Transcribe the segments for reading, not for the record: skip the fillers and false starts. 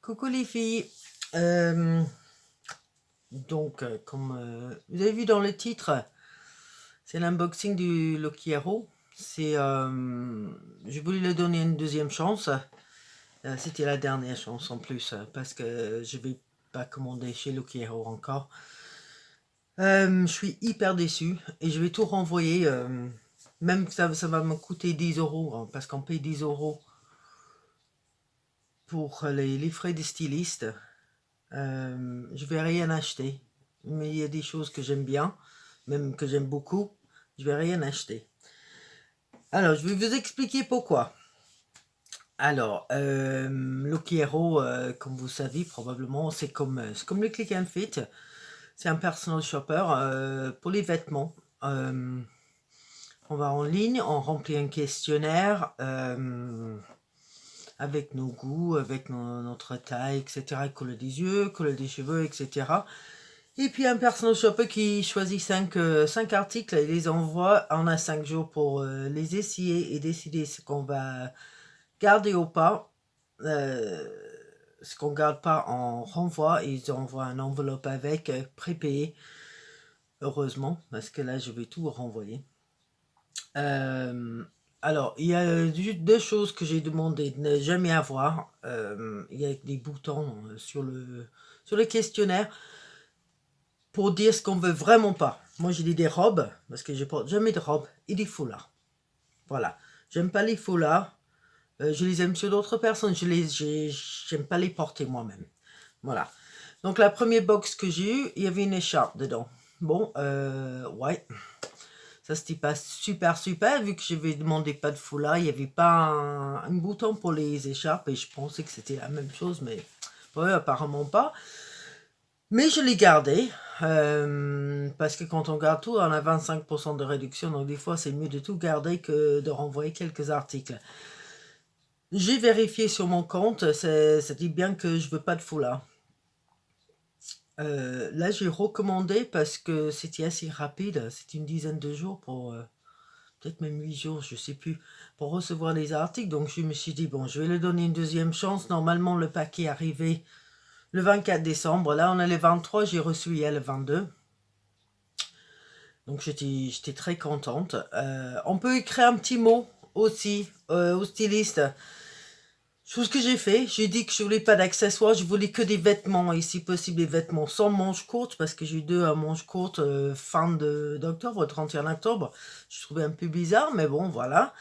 Coucou les filles. Comme vous avez vu dans le titre, c'est l'unboxing du Loki Hero. J'ai voulu lui donner une deuxième chance. C'était la dernière chance en plus, parce que je vais pas commander chez Loki Hero encore. Je suis hyper déçu et je vais tout renvoyer. Même que ça va me coûter 10 euros, hein, parce qu'on paye 10 euros pour les frais des stylistes. Je vais rien acheter, mais il y a des choses que j'aime bien, même que j'aime beaucoup. Je vais rien acheter. Alors, je vais vous expliquer pourquoi. Alors, Loki Hero, comme vous savez probablement, c'est comme le Click and Fit. C'est un personal shopper pour les vêtements. On va en ligne, on remplit un questionnaire avec nos goûts, avec notre taille, etc., couleur des yeux, couleur des cheveux, etc. Et puis un personal shopper qui choisit 5 articles et les envoie. On a 5 jours pour les essayer et décider ce qu'on va garder ou pas. Ce qu'on garde pas, on renvoie. Ils envoient une enveloppe avec, prépayé. Heureusement, parce que là, je vais tout renvoyer. Alors, il y a deux choses que j'ai demandé de ne jamais avoir. Il y a des boutons sur le questionnaire pour dire ce qu'on veut vraiment pas. Moi, j'ai dit des robes, parce que je porte jamais de robes, et des foulards. Voilà. J'aime pas les foulards. Je les aime sur d'autres personnes. J'aime pas les porter moi-même. Voilà. Donc, la première box que j'ai eue, il y avait une écharpe dedans. Bon, ouais. Ça, c'était pas super, vu que je n'avais demandé pas de foulard. Il n'y avait pas un bouton pour les écharpes, et je pensais que c'était la même chose, mais ouais, apparemment pas. Mais je l'ai gardé, parce que quand on garde tout, on a 25% de réduction, donc des fois c'est mieux de tout garder que de renvoyer quelques articles. J'ai vérifié sur mon compte, ça dit bien que je veux pas de foulard. Là j'ai recommandé parce que c'était assez rapide, c'était une dizaine de jours pour, peut-être même 8 jours, je sais plus, pour recevoir les articles, donc je me suis dit, bon, je vais lui donner une deuxième chance. Normalement le paquet arrivait le 24 décembre, là on est le 23, j'ai reçu hier le 22. Donc j'étais très contente. On peut écrire un petit mot aussi au styliste. Chose que j'ai fait, j'ai dit que je voulais pas d'accessoires, je voulais que des vêtements, et si possible des vêtements sans manches courtes, parce que j'ai eu 2 à manches courtes fin d'octobre, 31 octobre. Je trouvais un peu bizarre, mais bon, voilà.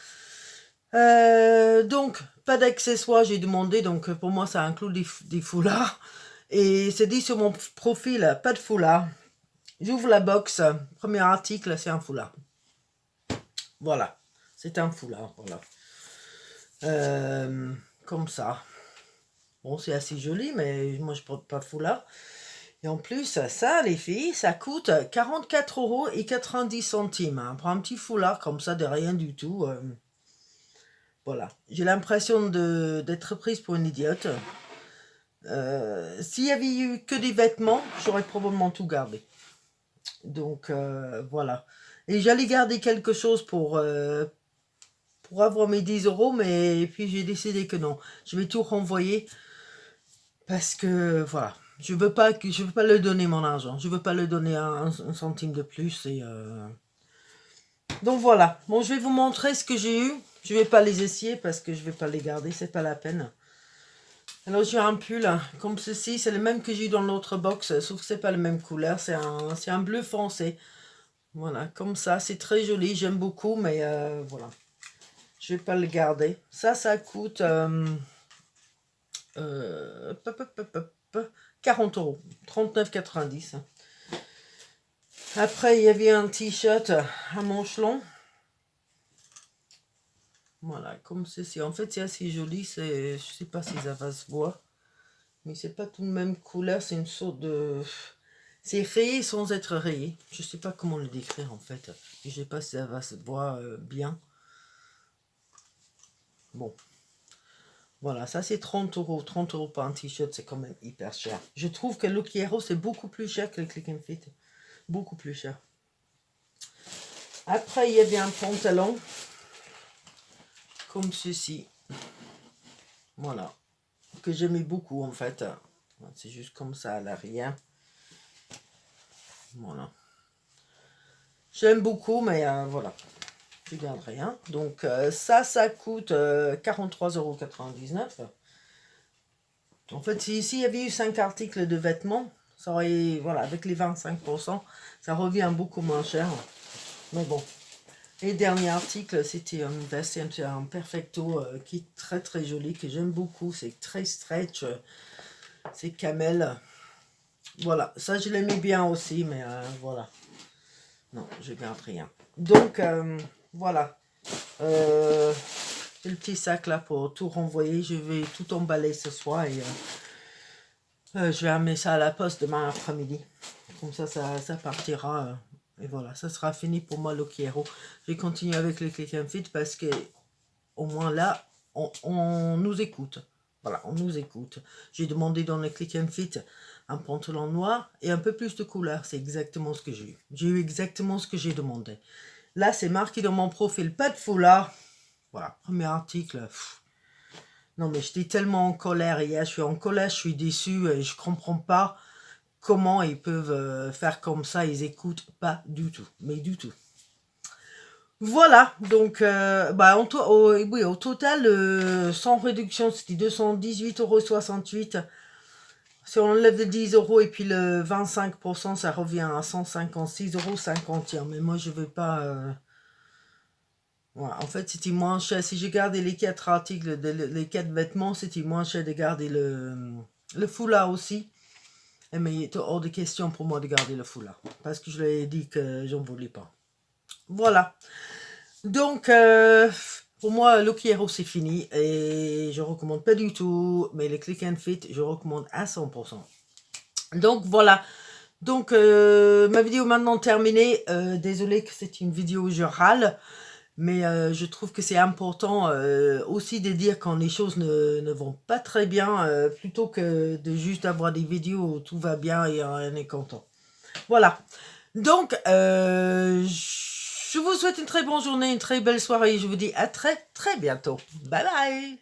Donc, pas d'accessoires, j'ai demandé, donc pour moi ça inclut des foulards. Et c'est dit sur mon profil, pas de foulard. J'ouvre la box, premier article, c'est un foulard. Voilà, c'est un foulard, voilà. Comme ça. Bon, c'est assez joli, mais moi je porte pas de foulard. Et en plus, ça, les filles, ça coûte 44,90 €. Hein, pour un petit foulard comme ça, de rien du tout. Voilà. J'ai l'impression d'être prise pour une idiote. S'il y avait eu que des vêtements, j'aurais probablement tout gardé. Donc, voilà. Et j'allais garder quelque chose pour avoir mes 10 €, mais puis j'ai décidé que non. Je vais tout renvoyer parce que, voilà. Je veux pas le donner mon argent. Je veux pas le donner un centime de plus. Donc voilà. Bon, je vais vous montrer ce que j'ai eu. Je vais pas les essayer parce que je vais pas les garder. C'est pas la peine. Alors j'ai un pull comme ceci. C'est le même que j'ai eu dans l'autre box. Sauf que c'est pas la même couleur. C'est un bleu foncé. Voilà, comme ça. C'est très joli. J'aime beaucoup. Mais voilà. Je vais pas le garder. Ça coûte 40 €. 39,90 €. Après, il y avait un t-shirt à manches longues. Voilà, comme ceci. En fait, c'est assez joli. Je sais pas si ça va se voir. Mais c'est pas toute la même couleur. C'est une sorte de... C'est rayé sans être rayé. Je sais pas comment le décrire en fait. Et je sais pas si ça va se voir bien. Bon. Voilà, ça c'est 30 €. 30 € pour un t-shirt, c'est quand même hyper cher. Je trouve que Loki Hero, c'est beaucoup plus cher que le Click and Fit. Beaucoup plus cher. Après, il y avait un pantalon. Comme ceci. Voilà. que j'aimais beaucoup en fait. C'est juste comme ça à l'arrière. Voilà. J'aime beaucoup, mais voilà. Je garde rien. Donc ça coûte 43,99 €. En fait, s'il y avait eu 5 articles de vêtements, ça aurait, voilà, avec les 25%, ça revient beaucoup moins cher. Mais bon. Les derniers articles, c'était une veste, un perfecto qui est très très joli, que j'aime beaucoup. C'est très stretch, c'est camel. Voilà, ça je l'aimais bien aussi, mais voilà. Non, je garde rien. Donc, voilà. J'ai le petit sac là pour tout renvoyer. Je vais tout emballer ce soir et je vais amener ça à la poste demain après-midi. Comme ça partira. Et voilà, ça sera fini pour moi, Loki Hero. Je vais continuer avec le Click and Fit parce que au moins là, on nous écoute. Voilà, on nous écoute. J'ai demandé dans le Click and Fit un pantalon noir et un peu plus de couleur. C'est exactement ce que j'ai eu. J'ai eu exactement ce que j'ai demandé. Là, c'est marqué dans mon profil, pas de foulard. Voilà, premier article. Pff. Non, mais j'étais tellement en colère hier. Je suis en colère, je suis déçue et je comprends pas comment ils peuvent faire comme ça. Ils écoutent pas du tout, mais du tout. Voilà, donc oui, au total, sans réduction, c'était 218,68 €. Si on enlève les 10 € et puis le 25%, ça revient à 156,51 €. Mais moi, je ne veux pas... Voilà, en fait, c'était moins cher. Si j'ai gardé les 4 articles, les 4 vêtements, c'était moins cher de garder le foulard aussi. Mais il était hors de question pour moi de garder le foulard. Parce que je lui ai dit que j'en voulais pas. Voilà. Donc, pour moi, Loki Hero, c'est fini. Et je recommande pas du tout. Mais les Click and Fit, je recommande à 100%. Donc, voilà. Donc, ma vidéo maintenant terminée. Désolée que c'est une vidéo où je râle. Mais je trouve que c'est important aussi de dire quand les choses ne vont pas très bien. Plutôt que de juste avoir des vidéos où tout va bien et on est content. Voilà. Donc, je vous souhaite une très bonne journée, une très belle soirée. Je vous dis à très très bientôt. Bye bye.